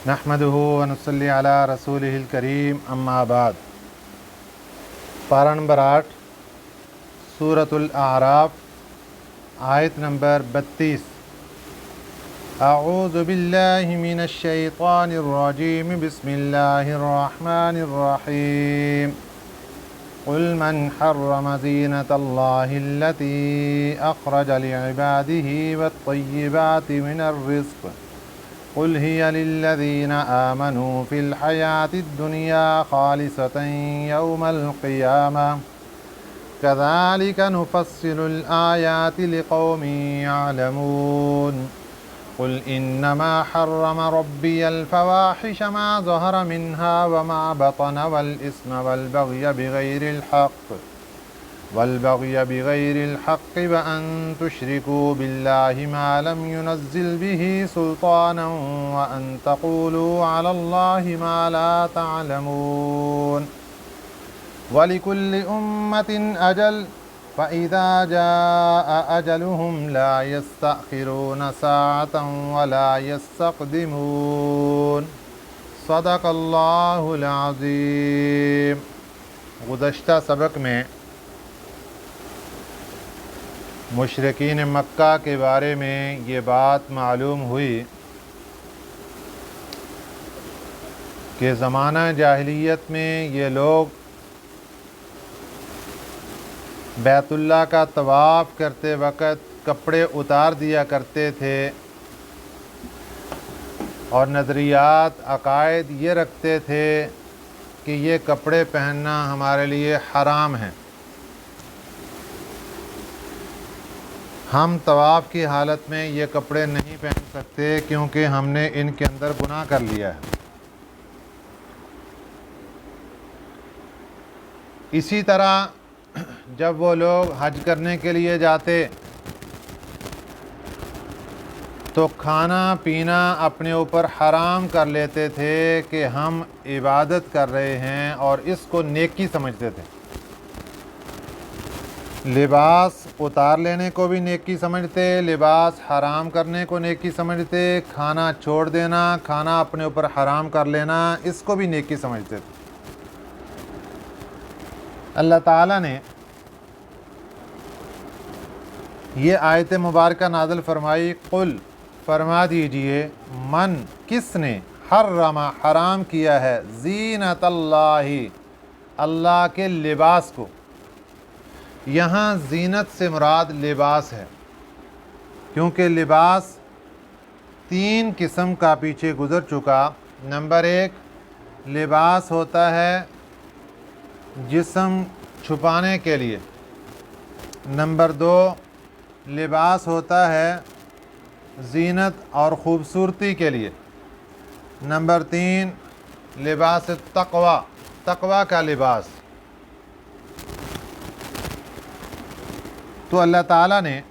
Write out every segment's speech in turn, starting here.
नहमदुहु व नुसल्ली अला रसूलिहिल करीम अम्मा बाद। पारा नंबर 8 सूरतुल आराफ आयत नंबर 32। अऊज़ु बिल्लाहि मिनश शैतानिर रजीम बिस्मिल्लाहिर रहमानिर रहीम। क़ुल मन हर्रम ज़ीनतल्लाहि अल्लती अख़रज लिइबादिही वत्तय्यिबाति मिनर रिज़्क़ क़ुल हिय लिल्लज़ीना आमनू फ़िल हयातिद दुनिया ख़ालिसतन यौमल क़ियामह कज़ालिका नुफ़स्सिलुल आयाति लिक़ौमिन यअलमून। क़ुल इन्नमा हर्रम रब्बियल फ़वाहिश मा ज़हर मिन्हा व मा बतन वल इस्म वल बग़य बिग़ैरिल हक़्क़ व अन तुश्रिकू बिल्लाहि मा लम युनज़्ज़िल बिही सुल्तानन व अन तक़ूलू अलल्लाहि मा ला तअलमून। वलिकुल्लि उम्मतिन अजल फ़इज़ा जाअ अजलुहुम ला यस्तअख़िरून साअतन व ला यस्तक़दिमून। सदक़ल्लाहुल अज़ीम। गुज़श्ता सबक में मुशरिकीन मक्का के बारे में ये बात मालूम हुई कि ज़माना जाहिलियत में ये लोग बैतुल्लाह का तवाफ़ करते वक़्त कपड़े उतार दिया करते थे और नज़रियात अक़ायद ये रखते थे कि ये कपड़े पहनना हमारे लिए हराम है। हम तवाफ़ की हालत में ये कपड़े नहीं पहन सकते क्योंकि हमने इनके अंदर गुनाह कर लिया है। इसी तरह जब वो लोग हज करने के लिए जाते तो खाना पीना अपने ऊपर हराम कर लेते थे कि हम इबादत कर रहे हैं और इसको नेकी समझते थे। लिबास उतार लेने को भी नेकी समझते, लिबास हराम करने को नेकी समझते, खाना छोड़ देना, खाना अपने ऊपर हराम कर लेना, इसको भी नेकी समझते थे। अल्लाह ताला ने ये आयत मुबारका नाज़िल फरमाई। कुल फरमा दीजिए, मन किसने, हर्रमा हराम किया है, ज़ीनतल्लाहि अल्लाह के लिबास को। यहाँ ज़ीनत से मुराद लिबास है क्योंकि लिबास 3 किस्म का पीछे गुज़र चुका। नंबर 1 लिबास होता है जिस्म छुपाने के लिए। नंबर 2 लिबास होता है ज़ीनत और ख़ूबसूरती के लिए। नंबर 3 लिबास तक़वा, तक़वा का लिबास। तो अल्लाह ताला ने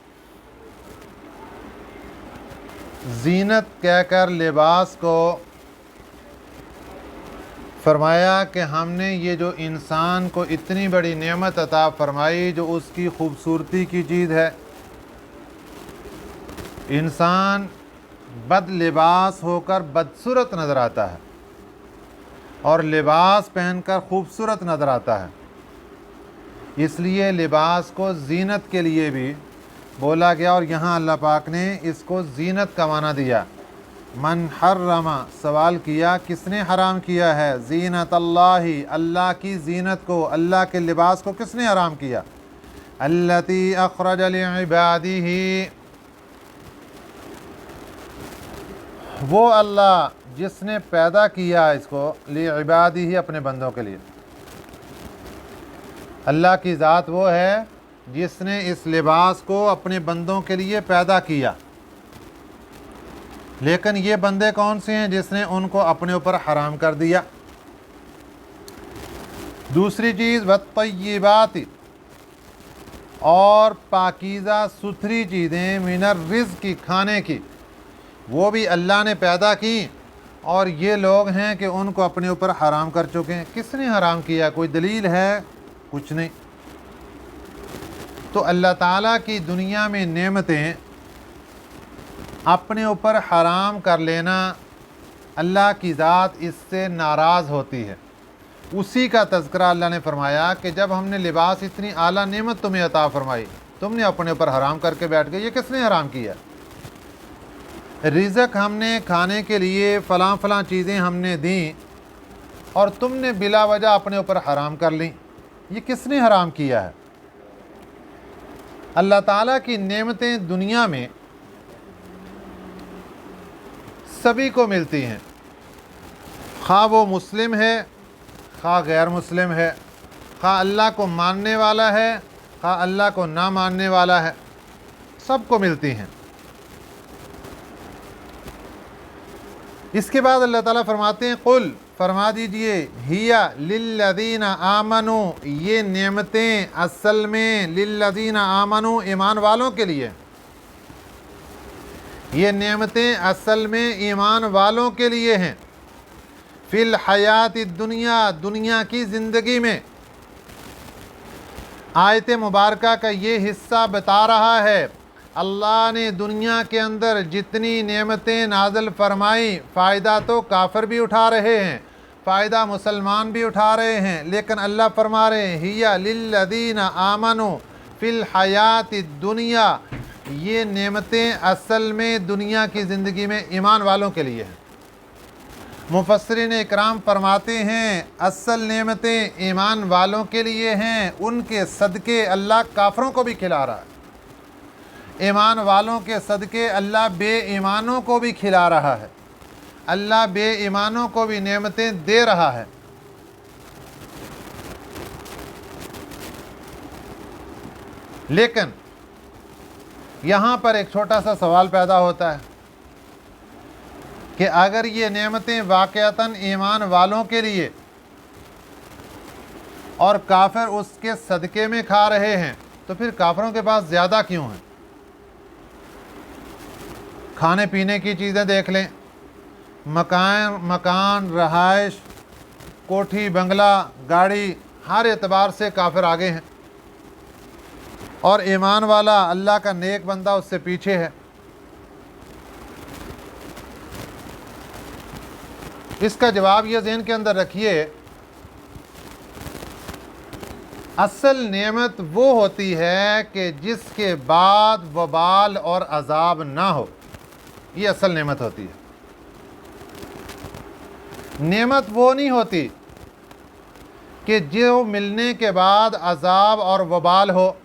ज़ीनत कहकर लिबास को फरमाया कि हमने ये जो इंसान को इतनी बड़ी नेमत अता फरमाई जो उसकी ख़ूबसूरती की चीज़ है। इंसान बद लिबास होकर बदसूरत नज़र आता है और लिबास पहनकर खूबसूरत नज़र आता है। इसलिए लिबास को ज़ीनत के लिए भी बोला गया और यहाँ अल्लाह पाक ने इसको ज़ीनत का माना दिया। मन हर्रमा, सवाल किया किसने हराम किया है, ज़ीनतल्लाहि अल्लाह की ज़ीनत को, अल्लाह के लिबास को किसने हराम किया। अल्लती अख़रज लिइबादिही, वो अल्लाह जिसने पैदा किया इसको, लिइबादिही अपने बंदों के लिए। अल्लाह की ज़ात वो है जिसने इस लिबास को अपने बंदों के लिए पैदा किया। लेकिन ये बंदे कौन से हैं जिसने उनको अपने ऊपर हराम कर दिया। दूसरी चीज़ वत्तय्यिबाति, और पाकीज़ा सुथरी चीज़ें, मिनर रिज़्क़ की, खाने की, वो भी अल्लाह ने पैदा की और ये लोग हैं कि उनको अपने ऊपर हराम कर चुके हैं। किसने हराम किया, कोई दलील है? कुछ नहीं। तो अल्लाह ताला की दुनिया में नेमतें अपने ऊपर हराम कर लेना अल्लाह की ज़ात इससे नाराज़ होती है। उसी का तज़किरा अल्लाह ने फरमाया कि जब हमने लिबास इतनी आला नेमत तुम्हें अता फरमाई, तुमने अपने ऊपर हराम करके बैठ गए। ये किसने हराम किया? रिज़्क़ हमने खाने के लिए फ़लाँ फ़लाँ चीज़ें हमने दी और तुमने बिला वजह अपने ऊपर हराम कर ली। ये किसने हराम किया है? अल्लाह ताला की नेमतें दुनिया में सभी को मिलती हैं, खा वो मुस्लिम है, खा गैर मुस्लिम है, खा अल्लाह को मानने वाला है, खा अल्लाह को ना मानने वाला है, सबको मिलती हैं। इसके बाद अल्लाह ताला फरमाते हैं, कुल फरमा दीजिए, हिया लिल्लज़ीना आमनू, ये नेमतें असल में लिल्लज़ीना आमनू, ईमान वालों के लिए। ये नेमतें असल में ईमान वालों के लिए हैं। फिल हयाती दुनिया, दुनिया की ज़िंदगी में। आयत मुबारका का ये हिस्सा बता रहा है अल्लाह ने दुनिया के अंदर जितनी नेमतें नाज़िल फरमाई, फ़ायदा तो काफ़िर भी उठा रहे हैं, फ़ायदा मुसलमान भी उठा रहे हैं, लेकिन अल्लाह फरमा रहे हैं हिया लिल्लज़ीना आमनू फ़िल हयाति दुनिया, ये नेमतें असल में दुनिया की ज़िंदगी में ईमान वालों के लिए हैं। मुफस्सिरीन इकराम फरमाते हैं असल नेमतें ईमान वालों के लिए हैं, उनके सदक़े अल्लाह काफ़िरों को भी खिला रहा है। ईमान वालों के सदक़े अल्लाह बेईमानों को भी खिला रहा है, अल्लाह बेईमानों को भी नेमतें दे रहा है। लेकिन यहाँ पर एक छोटा सा सवाल पैदा होता है कि अगर ये नेमतें वाक़अतन ईमान वालों के लिए और काफ़िर उसके सदक़े में खा रहे हैं, तो फिर काफ़िरों के पास ज़्यादा क्यों हैं? खाने पीने की चीज़ें देख लें, मकान रहाइश, कोठी बंगला, गाड़ी, हर एतबार से काफ़िर आगे हैं और ईमान वाला अल्लाह का नेक बंदा उससे पीछे है। इसका जवाब ये ज़हन के अंदर रखिए, असल नेमत वो होती है कि जिसके बाद वबाल और अजाब ना हो, ये असल नेमत होती है। नेमत वो नहीं होती कि जो मिलने के बाद अजाब और वबाल हो।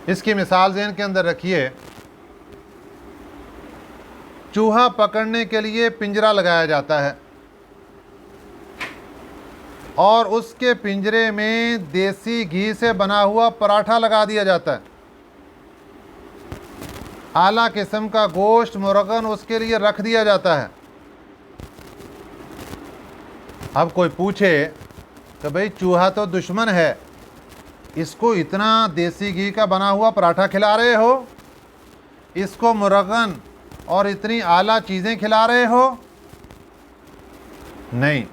इसकी मिसाल ज़हन के अंदर रखिए, चूहा पकड़ने के लिए पिंजरा लगाया जाता है और उसके पिंजरे में देसी घी से बना हुआ पराठा लगा दिया जाता है, आला किस्म का गोश्त मुर्गन उसके लिए रख दिया जाता है। अब कोई पूछे कि भाई चूहा तो दुश्मन है, इसको इतना देसी घी का बना हुआ पराठा खिला रहे हो, इसको मुर्गन और इतनी आला चीज़ें खिला रहे हो? नहीं,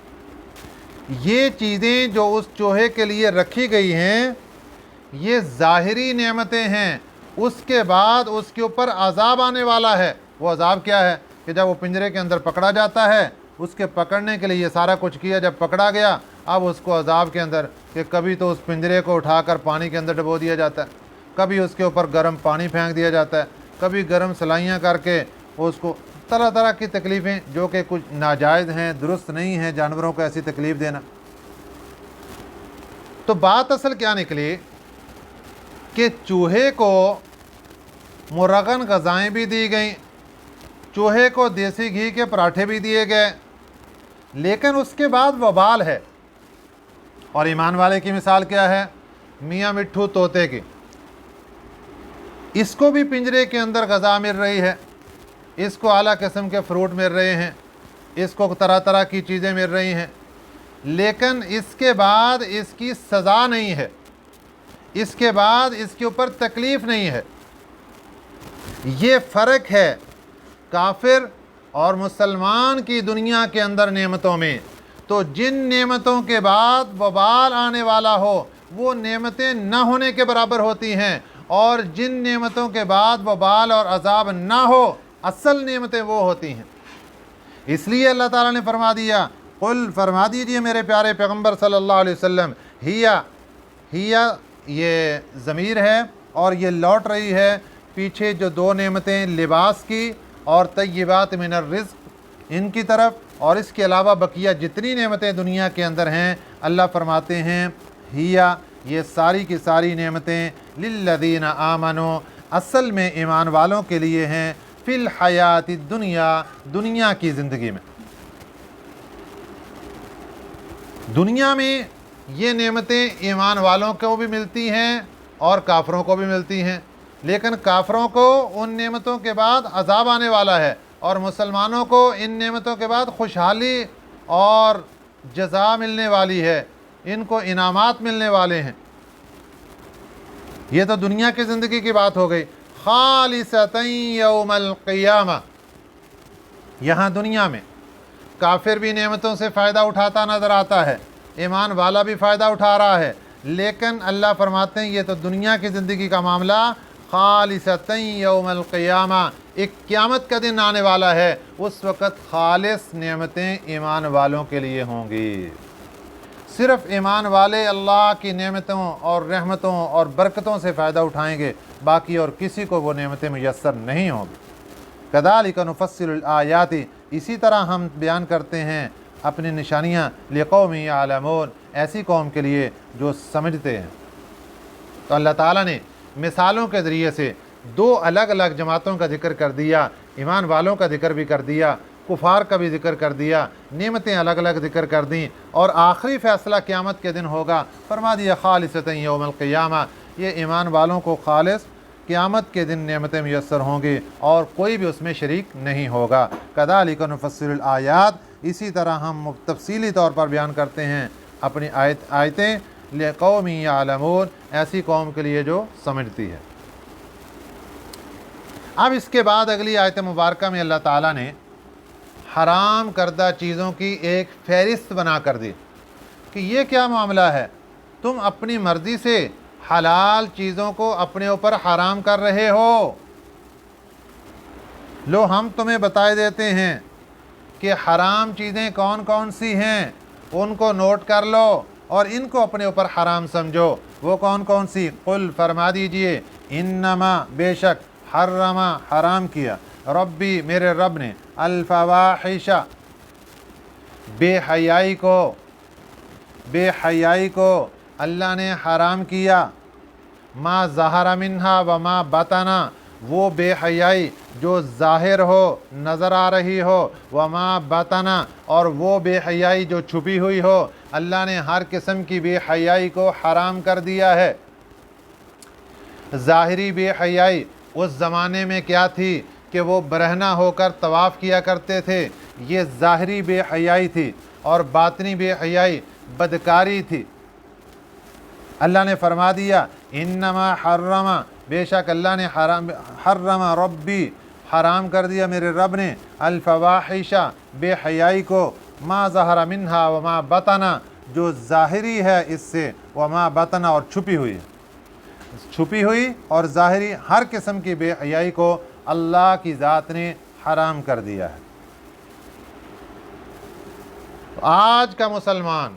ये चीज़ें जो उस चूहे के लिए रखी गई हैं, ये ज़ाहिरी नेमतें हैं। उसके बाद उसके ऊपर अज़ाब आने वाला है। वो अज़ाब क्या है कि जब वो पिंजरे के अंदर पकड़ा जाता है, उसके पकड़ने के लिए ये सारा कुछ किया, जब पकड़ा गया, अब उसको अज़ाब के अंदर कि कभी तो उस पिंजरे को उठाकर पानी के अंदर डुबो दिया जाता है, कभी उसके ऊपर गर्म पानी फेंक दिया जाता है, कभी गर्म सलाइयाँ करके उसको तरह तरह की तकलीफ़ें जो कि कुछ नाजायज़ हैं, दुरुस्त नहीं हैं जानवरों को ऐसी तकलीफ़ देना। तो बात असल क्या निकली कि चूहे को मुर्गन ग़ज़ाएँ भी दी गई, चूहे को देसी घी के पराठे भी दिए गए, लेकिन उसके बाद वबाल है। और ईमान वाले की मिसाल क्या है? मियाँ मिट्ठू तोते की, इसको भी पिंजरे के अंदर ग़ज़ा मिल रही है, इसको आला किस्म के फ्रूट मिल रहे हैं, इसको तरह तरह की चीज़ें मिल रही हैं, लेकिन इसके बाद इसकी सज़ा नहीं है, इसके बाद इसके ऊपर तकलीफ़ नहीं है। ये फ़र्क है काफिर और मुसलमान की दुनिया के अंदर नेमतों में। तो जिन नेमतों के बाद वबाल आने वाला हो, वो नेमतें न होने के बराबर होती हैं, और जिन नेमतों के बाद वबाल और अजाब ना हो, असल नेमतें वो होती हैं। इसलिए अल्लाह ताला ने फरमा दिया, कुल फरमा दीजिए मेरे प्यारे पैगम्बर सल्लल्लाहु अलैहि वसल्लम, हिया ये ज़मीर है और ये लौट रही है पीछे जो दो नेमतें लिबास की और तय्यबात मिनर रिज़्क़ इनकी तरफ, और इसके अलावा बकिया जितनी नेमतें दुनिया के अंदर हैं, अल्लाह फरमाते हैं हिया ये सारी की सारी नेमतें लिल्लज़ीना आमनो असल में ईमान वालों के लिए हैं, फ़िल हयाति दुनिया दुनिया की ज़िंदगी में। दुनिया में ये नेमतें ईमान वालों को भी मिलती हैं और काफरों को भी मिलती हैं, लेकिन काफरों को उन नेमतों के बाद अजाब आने वाला है और मुसलमानों को इन नेमतों के बाद खुशहाली और जज़ा मिलने वाली है, इनको इनामात मिलने वाले हैं। ये तो दुनिया की ज़िंदगी की बात हो गई। खालिसतन यौमल क़ियामा, यहाँ दुनिया में काफिर भी नेमतों से फ़ायदा उठाता नज़र आता है, ईमान वाला भी फ़ायदा उठा रहा है, लेकिन अल्लाह फरमाते हैं ये तो दुनिया की ज़िंदगी का मामला। खालिसतन यौमल क़ियामा, एक क़यामत का दिन आने वाला है, उस वक़्त खालिस नेमतें ईमान वालों के लिए होंगी। सिर्फ़ ईमान वाले अल्लाह की नेमतों और रहमतों और बरकतों से फ़ायदा उठाएंगे, बाकी और किसी को वो नेमतें मुयस्सर नहीं होंगी। कज़ालिक नुफ़स्सिलुल आयाति, इसी तरह हम बयान करते हैं अपनी निशानियाँ लिक़ौमिन यअलमून, ऐसी कौम के लिए जो समझते हैं। तो अल्लाह ताला ने मिसालों के ज़रिए से दो अलग अलग जमातों का ज़िक्र कर दिया, ईमान वालों का ज़िक्र भी कर दिया, कुफ़ार का भी ज़िक्र कर दिया, नेमतें अलग अलग ज़िक्र कर दी, और आखिरी फ़ैसला क़यामत के दिन होगा। फरमा दिया खालिसतन यौमल क़ियामा, ये ईमान वालों को खालिस क़यामत के दिन नेमतें मुयस्सर होंगी और कोई भी उसमें शरीक नहीं होगा। कज़ालिक नुफ़स्सिलुल आयात, इसी तरह हम तफसीली तौर पर बयान करते हैं अपनी आयतें लिक़ौमिन यअलमून, ऐसी कौम के लिए जो समझती है। अब इसके बाद अगली आयत मुबारका में अल्लाह ताला ने हराम करदा चीज़ों की एक फ़हरिस्त बना कर दी कि ये क्या मामला है, तुम अपनी मर्ज़ी से हलाल चीज़ों को अपने ऊपर हराम कर रहे हो। लो हम तुम्हें बताए देते हैं कि हराम चीज़ें कौन कौन सी हैं, उनको नोट कर लो और इनको अपने ऊपर हराम समझो। वो कौन कौन सी? कुल फरमा दीजिए, इन्नमा बेशक, हर्रमा हराम किया, रब्बी मेरे रब ने, अल्फवाहिशा बेहयाई को अल्लाह ने हराम किया, मा ज़हरा मिन्हा व मा बतना, वो बेहयाई जो ज़ाहिर हो नज़र आ रही हो, व मा बतना, और वो बेहयाई जो छुपी हुई हो। अल्लाह ने हर किस्म की बेहयाई को हराम कर दिया है। ज़ाहिरी बेहयाई उस ज़माने में क्या थी कि वो बरहना होकर तवाफ़ किया करते थे, ये ज़ाहिरी बेहयाई थी, और बातनी बेहयाई बदकारी थी। अल्लाह ने फरमा दिया, इन्नमा हर्रमा, बेशक अल्लाह ने हर्रमा रब्बी, हराम कर दिया मेरे रब ने, अल्फवाहिशा बेहयाई को, मा ज़हरा मिन्हा व मा बतना, जो ज़ाहिरी है इससे, व मा बतना, और छुपी हुई और ज़ाहिरी हर किस्म की बेहयाई को अल्लाह की ज़ात ने हराम कर दिया है। तो आज का मुसलमान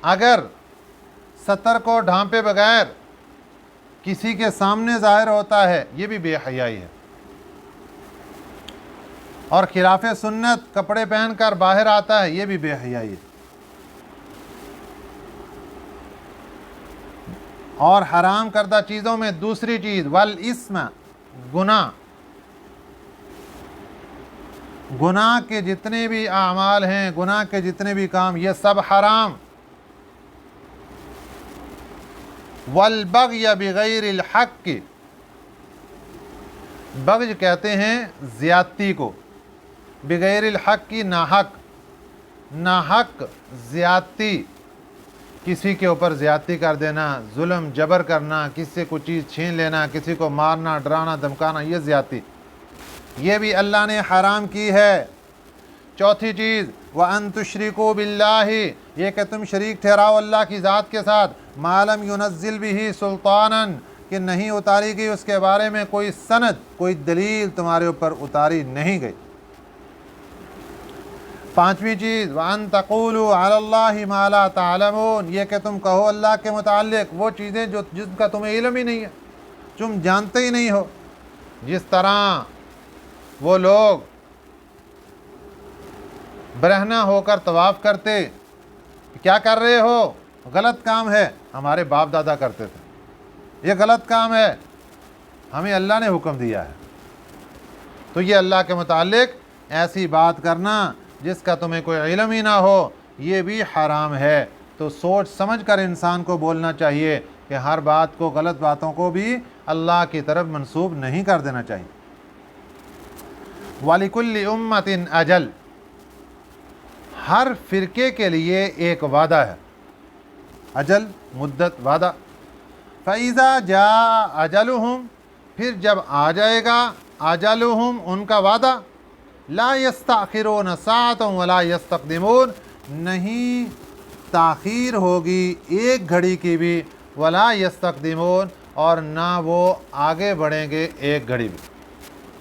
अगर सतर को ढांपे बगैर किसी के सामने ज़ाहिर होता है, ये भी बेहयाई है। और खिलाफ सुन्नत कपड़े पहनकर बाहर आता है, ये भी बेहयाई है। और हराम करदा चीज़ों में दूसरी चीज़, वल इस्म, गुनाह के जितने भी आमाल हैं, गुनाह के जितने भी काम, ये सब हराम। वल बग़य बिग़ैरिल हक़, बग़य कहते हैं ज़्यादती को, बिग़ैरिल हक़ की नाहक ज़्यादती, किसी के ऊपर ज़्यादती कर देना, जुल्म जबर करना, किसी से कुछ चीज़ छीन लेना, किसी को मारना, डराना, धमकाना, ये ज़्यादती, ये भी अल्लाह ने हराम की है। चौथी चीज़, व अन तुशरिकू बिल्लाहि, ये कि तुम शरीक ठहराओ अल्लाह की ज़ात के साथ, मालम युनज़्ज़िल बिही सुल्तानन, कि नहीं उतारी गई उसके बारे में कोई सनद, कोई दलील तुम्हारे ऊपर उतारी नहीं गई। पांचवी चीज़ वअन तक़ूलू अलल्लाहि मा ला तालमून, ये कि तुम कहो अल्लाह के मुताल्लिक वो चीज़ें जो जिनका तुम्हें इल्म ही नहीं है, तुम जानते ही नहीं हो। जिस तरह वो लोग बरहना होकर तवाफ़ करते, क्या कर रहे हो, गलत काम है, हमारे बाप दादा करते थे, ये गलत काम है, हमें अल्लाह ने हुक्म दिया है। तो ये अल्लाह के मुताल्लिक ऐसी बात करना जिसका तुम्हें कोई इल्म ही ना हो, ये भी हराम है। तो सोच समझ कर इंसान को बोलना चाहिए कि हर बात को, गलत बातों को भी अल्लाह की तरफ मंसूब नहीं कर देना चाहिए। वलिकुल्लि उम्मतिन अजल, हर फ़िरके के लिए एक वादा है, अजल मुद्दत वादा। फ़इज़ा जा अजलुहुम, फिर जब आ जाएगा अजलुहुम उनका वादा, ला यस्तअखिरून साअतन वला यस्तक़दिमून, नहीं ताख़ीर होगी एक घड़ी की भी, वला यस्तक़दिमून, और ना वो आगे बढ़ेंगे एक घड़ी भी,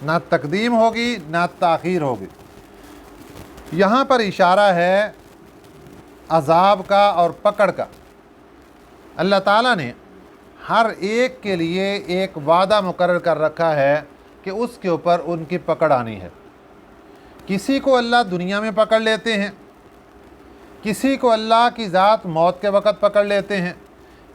ना तक़दीम होगी ना ताख़ीर होगी। यहाँ पर इशारा है अज़ाब का और पकड़ का। अल्लाह ताला ने हर एक के लिए एक वादा मुकर्रर कर रखा है कि उसके ऊपर उनकी पकड़ आनी है। किसी को अल्लाह दुनिया में पकड़ लेते हैं, किसी को अल्लाह की ज़ात मौत के वक़्त पकड़ लेते हैं,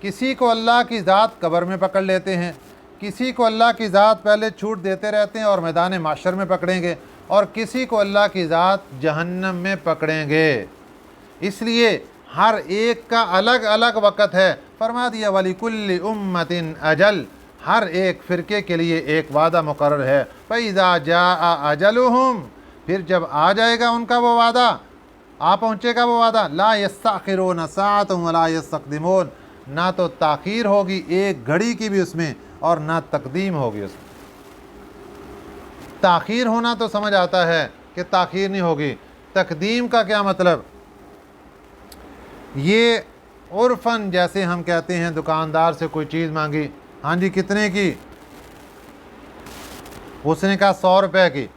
किसी को अल्लाह की ज़ात कब्र में पकड़ लेते हैं, किसी को अल्लाह की ज़ात पहले छूट देते रहते हैं और मैदान माशर में पकड़ेंगे, और किसी को अल्लाह की ज़ात जहन्नम में पकड़ेंगे। इसलिए हर एक का अलग अलग वक़्त है। फरमा दिया वलिकुल्लि उम्मतिन अजल, हर एक फ़िरके के लिए एक वादा मुकर्रर है। फ़इज़ा जाअ अजलुहुम, फिर जब आ जाएगा उनका वो वादा, आ पहुँचेगा वो वादा, ला यस्तअखिरून साअतन वला यस्तक़दिमून, ना तो ताख़ीर होगी एक घड़ी की भी उसमें, और ना तक़दीम होगी उसमें। ताख़ीर होना तो समझ आता है कि ताख़ीर नहीं होगी, तक़दीम का क्या मतलब? ये उर्फ़न जैसे हम कहते हैं दुकानदार से कोई चीज़ मांगी, हाँ जी कितने की, उसने कहा 100 रुपये की,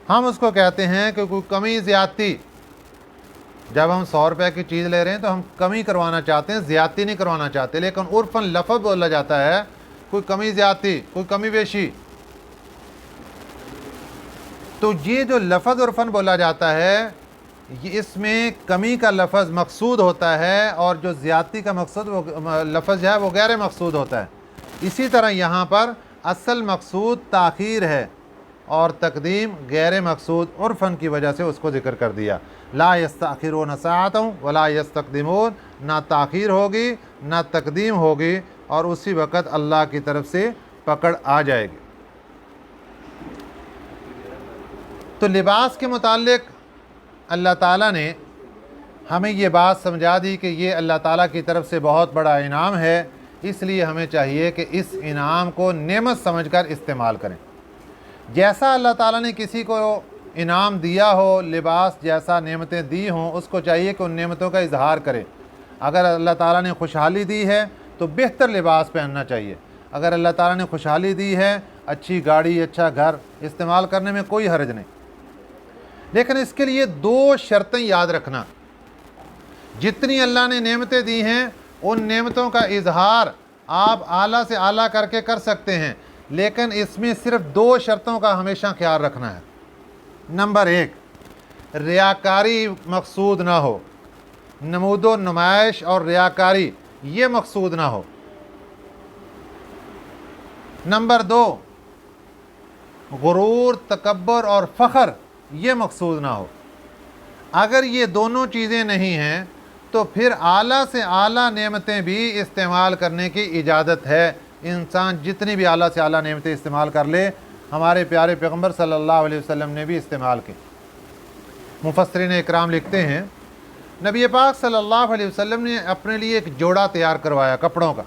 हम उसको कहते हैं कि कोई कमी ज़्यादती। जब हम 100 रुपये की चीज़ ले रहे हैं तो हम कमी करवाना चाहते हैं, ज़्यादती नहीं करवाना चाहते, लेकिन उर्फ़न लफ़्ज़ बोला जाता है कोई कमी ज़्यादती, कोई कमी बेशी। तो ये जो लफ़्ज़ उर्फ़न बोला जाता है, ये इसमें कमी का लफ़्ज़ मकसूद होता है और जो ज़्यादती का मकसूद वो लफ़्ज़ है वो गैर मकसूद होता है। इसी तरह यहाँ पर असल मकसूद ताख़ीर है और तक़दीम गैर मकसूद उर्फ़न की वजह से उसको ज़िक्र कर दिया। ला यस्तअखिरून साअतन वला यस्तक़दिमून, ना ताख़ीर होगी ना तक़दीम होगी, और उसी वक़्त अल्लाह की तरफ से पकड़ आ जाएगी। तो लिबास के मुताल्लिक़ अल्लाह ताला ने हमें ये बात समझा दी कि ये अल्लाह ताला की तरफ से बहुत बड़ा इनाम है, इसलिए हमें चाहिए कि इस इनाम को नेमत समझकर इस्तेमाल करें। जैसा अल्लाह ताला ने किसी को इनाम दिया हो, लिबास जैसा नेमतें दी हों, उसको चाहिए कि उन नेमतों का इजहार करे। अगर अल्लाह ताला ने खुशहाली दी है तो बेहतर लिबास पहनना चाहिए। अगर अल्लाह ताला ने खुशहाली दी है, अच्छी गाड़ी, अच्छा घर इस्तेमाल करने में कोई हर्ज नहीं, लेकिन इसके लिए 2 शर्तें याद रखना। जितनी अल्लाह ने नेमतें दी हैं उन नेमतों का इजहार आप आला से आला करके कर सकते हैं, लेकिन इसमें सिर्फ 2 शर्तों का हमेशा ख्याल रखना है। नंबर 1, रियाकारी मकसूद ना हो, नमूदो नुमाइश और रियाकारी ये मकसूद ना हो। नंबर 2, गुरूर, तकब्बर और फ़ख्र ये मकसूद ना हो। अगर ये दोनों चीज़ें नहीं हैं तो फिर आला से आला नेमतें भी इस्तेमाल करने की इजाज़त है। इंसान जितनी भी आला से आला नेमतें इस्तेमाल कर ले, हमारे प्यारे पैगम्बर सल्लल्लाहु अलैहि वसल्लम ने भी इस्तेमाल की। मुफस्सिरीन इकराम लिखते हैं, नबी पाक सल्लल्लाहु अलैहि वसल्लम ने अपने लिए एक जोड़ा तैयार करवाया कपड़ों का,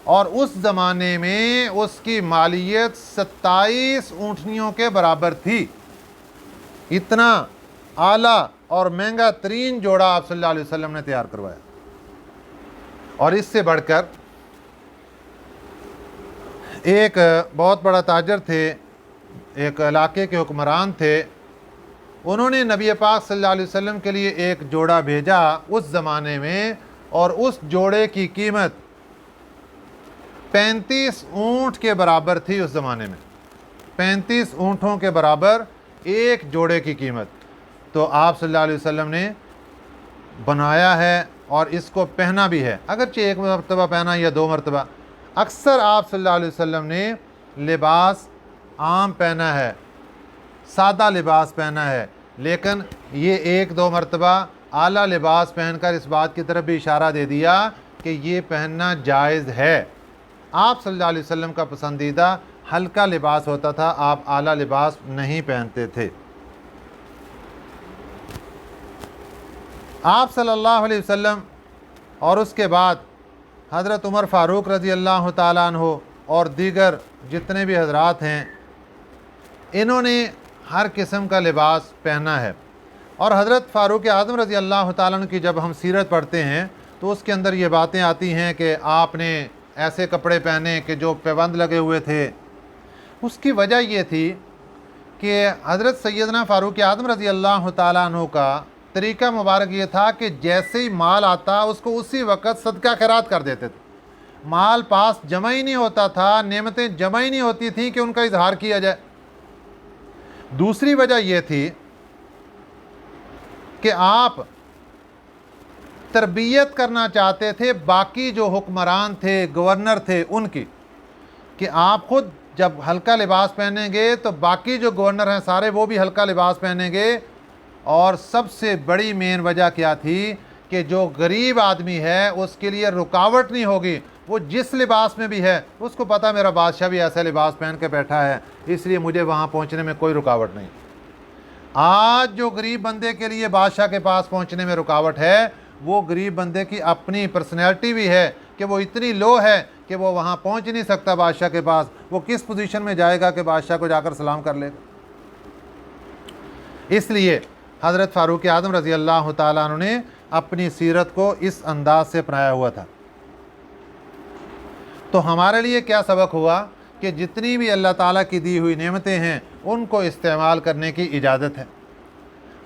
और उस ज़माने में उसकी मालियत 27 ऊँटनियों के बराबर थी। इतना आला और महंगा तरीन जोड़ा आप सल्लल्लाहु अलैहि वसल्लम ने तैयार करवाया। और इससे बढ़कर एक बहुत बड़ा ताजर थे, एक इलाके के हुक्मरान थे, उन्होंने नबी पाक सल्लल्लाहु अलैहि वसल्लम के लिए एक जोड़ा भेजा उस ज़माने में, और उस जोड़े की कीमत 35 ऊँट के बराबर थी। उस ज़माने में 35 ऊँटों के बराबर एक जोड़े की कीमत। तो आप सल्लल्लाहु अलैहि वसल्लम ने बनाया है और इसको पहना भी है, अगरचे एक मरतबा पहना या 2 मरतबा। अक्सर आप सल्लल्लाहु अलैहि वसल्लम ने लिबास आम पहना है, सादा लिबास पहना है, लेकिन ये 1-2 मरतबा आला लिबास पहनकर इस बात की तरफ भी इशारा दे दिया कि ये पहनना जायज़ है। आप सल्लल्लाहु अलैहि वसल्लम का पसंदीदा हल्का लिबास होता था, आप आला लिबास नहीं पहनते थे। आप सल्लल्लाहु अलैहि वसल्लम और उसके बाद हज़रत उमर फ़ारूक रज़ी अल्लाह ताला अन्हु और दीगर जितने भी हज़रात हैं, इन्होंने हर किस्म का लिबास पहना है। और हज़रत फ़ारूक आज़म रज़ी अल्लाह ताला अन्हु की जब हम सीरत पढ़ते हैं तो उसके अंदर ये बातें आती हैं कि आपने ऐसे कपड़े पहने कि जो पाबंद लगे हुए थे। उसकी वजह ये थी कि हज़रत सैयदना फ़ारूक आज़म रज़ी अल्लाह ताला अन्हु का तरीका मुबारक ये था कि जैसे ही माल आता उसको उसी वक़्त सदका खैरात कर देते थे। माल पास जमा ही नहीं होता था, नेमतें जमा ही नहीं होती थी कि उनका इजहार किया जाए। दूसरी वजह यह थी कि आप तरबियत करना चाहते थे बाकी जो हुक्मरान थे, गवर्नर थे उनकी, कि आप खुद जब हल्का लिबास पहनेंगे तो बाकी जो गवर्नर हैं सारे वो भी हल्का लिबास पहनेंगे। और सबसे बड़ी मेन वजह क्या थी कि जो गरीब आदमी है उसके लिए रुकावट नहीं होगी। वो जिस लिबास में भी है उसको पता मेरा बादशाह भी ऐसा लिबास पहन के बैठा है, इसलिए मुझे वहाँ पहुँचने में कोई रुकावट नहीं। आज जो गरीब बंदे के लिए बादशाह के पास पहुँचने में रुकावट है, वो गरीब बंदे की अपनी पर्सनैलिटी भी है कि वो इतनी लो है कि वो वहाँ पहुँच नहीं सकता बादशाह के पास। वो किस पोजीशन में जाएगा कि बादशाह को जाकर सलाम कर लेगा। इसलिए हज़रत फ़ारूक आज़म रज़ी अल्लाह ताला अन्हु ने अपनी सीरत को इस अंदाज से अपनाया हुआ था। तो हमारे लिए क्या सबक हुआ कि जितनी भी अल्लाह ताला की दी हुई नेमतें हैं उनको इस्तेमाल करने की इजाज़त है।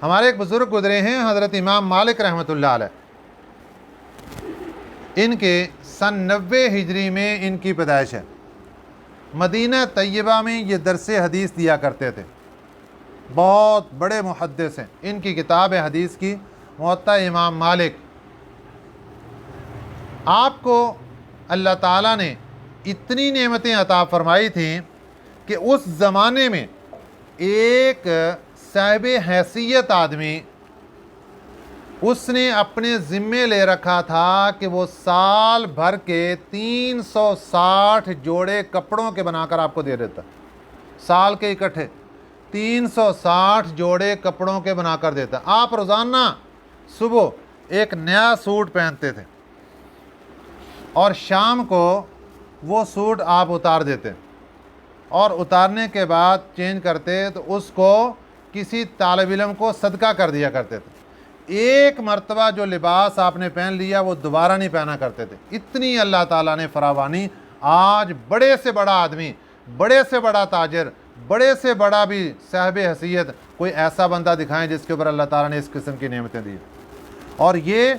हमारे एक बुज़ुर्ग गुज़रे हैं हज़रत इमाम मालिक रहमतुल्लाह अलैह, इनके सन 90 हिजरी में इनकी पैदाइश है। मदीना तैयबा में ये दरस हदीस दिया करते थे, बहुत बड़े मुहद्दिस हैं। इनकी किताब है हदीस की मुअत्ता इमाम मालिक। आपको अल्लाह ताला ने इतनी नेमतें अता फरमाई थी कि उस ज़माने में एक साहिब हैसियत आदमी, उसने अपने ज़िम्मे ले रखा था कि वो साल भर के 360 जोड़े कपड़ों के बनाकर आपको दे देता। साल के इकट्ठे 360 जोड़े कपड़ों के बनाकर देता। आप रोज़ाना सुबह एक नया सूट पहनते थे और शाम को वो सूट आप उतार देते, और उतारने के बाद चेंज करते तो उसको किसी तालिब इल्म को सदका कर दिया करते थे। एक मर्तबा जो लिबास आपने पहन लिया वो दोबारा नहीं पहना करते थे। इतनी अल्लाह ताला ने फरावानी। आज बड़े से बड़ा आदमी, बड़े से बड़ा ताजर, बड़े से बड़ा भी साहिब हैसियत, कोई ऐसा बंदा दिखाएं जिसके ऊपर अल्लाह ताला ने इस किस्म की नेमतें दी। और ये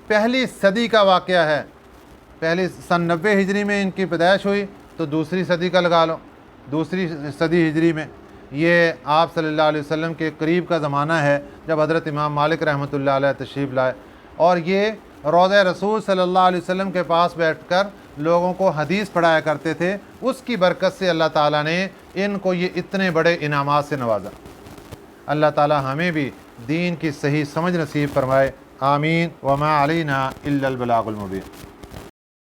पहली सदी का वाक़या है। पहली सन 90 हिजरी में इनकी पैदाइश हुई, तो दूसरी सदी का लगा लो, दूसरी सदी हिजरी में ये आप सल्लल्लाहु अलैहि वसल्लम के करीब का ज़माना है जब हज़रत इमाम मालिक रहमतुल्लाह अलैह तशरीफ़ लाए। और ये रोज़े रसूल सल्लल्लाहु अलैहि वसल्लम के पास बैठकर लोगों को हदीस पढ़ाया करते थे। उसकी बरकत से अल्लाह ताला ने इनको ये इतने बड़े इनामात से नवाजा। अल्लाह ताला हमें भी दीन की सही समझ नसीब फरमाए। आमीन। वमा अलैना इल्लल बलागुल मुबीन।